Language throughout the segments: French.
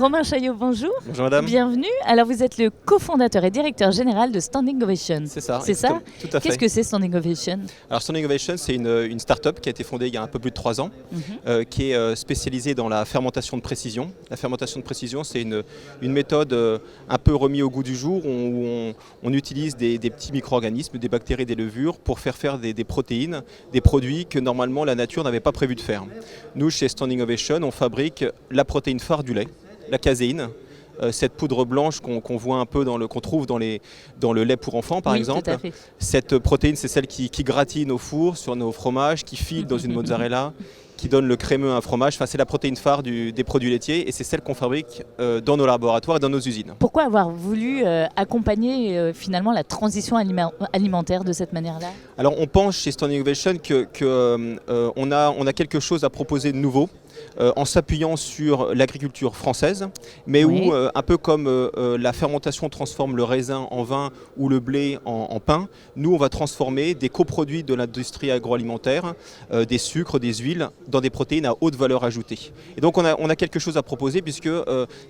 Romain Chaillot, bonjour. Bonjour madame. Bienvenue. Alors vous êtes le cofondateur et directeur général de Standing Ovation. C'est ça. C'est ça. Tout à fait. Qu'est-ce que c'est Standing Ovation? Alors Standing Ovation, c'est une start-up qui a été fondée il y a un peu plus de 3 ans, qui est spécialisée dans la fermentation de précision. La fermentation de précision, c'est une méthode un peu remise au goût du jour où on utilise des petits micro-organismes, des bactéries, des levures pour faire des protéines, des produits que normalement la nature n'avait pas prévu de faire. Nous, chez Standing Ovation, on fabrique la protéine phare du lait, la caséine. Cette poudre blanche qu'on voit un peu qu'on trouve dans le lait pour enfants par exemple. Tout à fait. Cette protéine, c'est celle qui gratine au four sur nos fromages, qui file dans une mozzarella, qui donne le crémeux à un fromage. Enfin, c'est la protéine phare des produits laitiers et c'est celle qu'on fabrique dans nos laboratoires et dans nos usines. Pourquoi avoir voulu accompagner finalement la transition alimentaire de cette manière-là? Alors on pense chez Standing Ovation qu'on a quelque chose à proposer de nouveau. En s'appuyant sur l'agriculture française, mais oui. où, un peu comme la fermentation transforme le raisin en vin ou le blé en pain, nous on va transformer des coproduits de l'industrie agroalimentaire, des sucres, des huiles, dans des protéines à haute valeur ajoutée. Et donc on a quelque chose à proposer puisque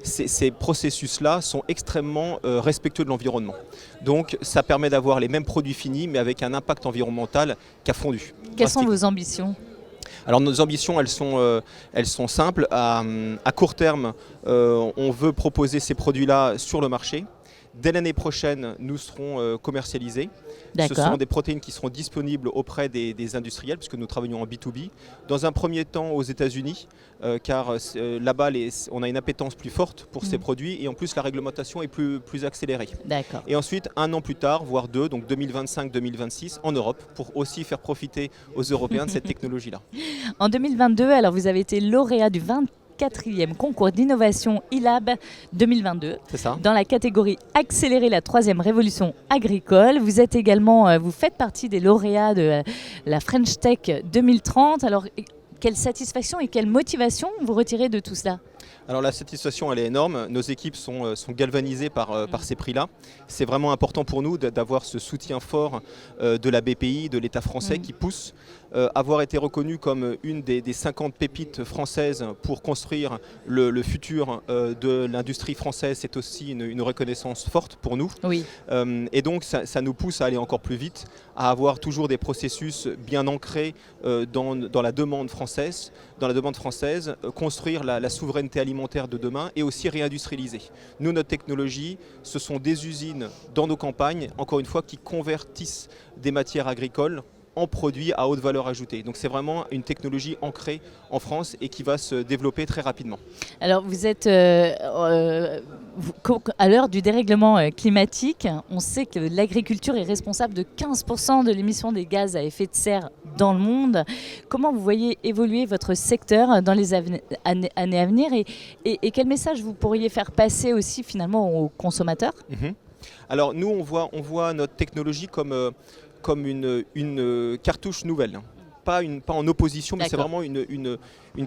ces processus-là sont extrêmement respectueux de l'environnement. Donc ça permet d'avoir les mêmes produits finis mais avec un impact environnemental qui a fondu. Quelles sont vos ambitions ? Alors nos ambitions, elles sont simples. À court terme, on veut proposer ces produits-là sur le marché. Dès l'année prochaine, nous serons commercialisés. Ce sont des protéines qui seront disponibles auprès des industriels, puisque nous travaillons en B2B. Dans un premier temps aux États-Unis, car là-bas, on a une appétence plus forte pour ces produits, et en plus la réglementation est plus accélérée. Et ensuite, 1 an plus tard, voire 2, donc 2025-2026, en Europe, pour aussi faire profiter aux Européens de cette technologie-là. En 2022, alors vous avez été lauréat du 24e concours d'innovation ILAB 2022. C'est ça. Dans la catégorie Accélérer la 3e révolution agricole. Vous êtes également, vous faites partie des lauréats de la French Tech 2030. Alors, quelle satisfaction et quelle motivation vous retirez de tout cela ? Alors la satisfaction, elle est énorme. Nos équipes sont galvanisées par ces prix-là. C'est vraiment important pour nous d'avoir ce soutien fort de la BPI, de l'État français qui pousse. Avoir été reconnu comme une des 50 pépites françaises pour construire le futur de l'industrie française, c'est aussi une reconnaissance forte pour nous. Oui. Et donc ça nous pousse à aller encore plus vite, à avoir toujours des processus bien ancrés dans la demande française, construire la souveraineté alimentaire de demain et aussi réindustrialiser. Nous, notre technologie, ce sont des usines dans nos campagnes, encore une fois, qui convertissent des matières agricoles en produits à haute valeur ajoutée. Donc c'est vraiment une technologie ancrée en France et qui va se développer très rapidement. Alors vous êtes à l'heure du dérèglement climatique, on sait que l'agriculture est responsable de 15% de l'émission des gaz à effet de serre dans le monde. Comment vous voyez évoluer votre secteur dans les années à venir et quel message vous pourriez faire passer aussi finalement aux consommateurs ? Alors nous on voit notre technologie comme une cartouche nouvelle. Pas en opposition, mais c'est vraiment une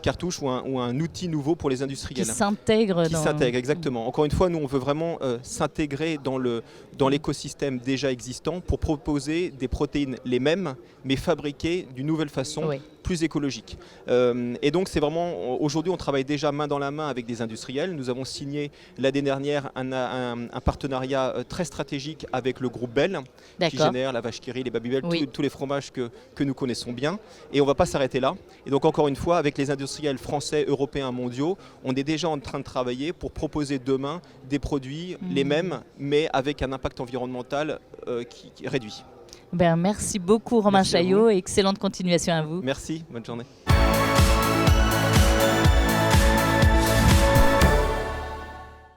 cartouche ou un outil nouveau pour les industriels. Qui s'intègre. Qui s'intègre, exactement. Encore une fois, nous, on veut vraiment s'intégrer dans l'écosystème déjà existant pour proposer des protéines les mêmes, mais fabriquées d'une nouvelle façon, plus écologique. Et donc, c'est vraiment, aujourd'hui, on travaille déjà main dans la main avec des industriels. Nous avons signé l'année dernière un partenariat très stratégique avec le groupe Bell, qui génère la vache qui rit, les Babybel, tous les fromages que nous connaissons bien. Et on ne va pas s'arrêter là. Et donc, encore une fois, avec les industriels français, européens, mondiaux, on est déjà en train de travailler pour proposer demain des produits les mêmes, mais avec un impact environnemental qui réduit. Merci beaucoup Romain Chaillot et excellente continuation à vous. Merci, bonne journée.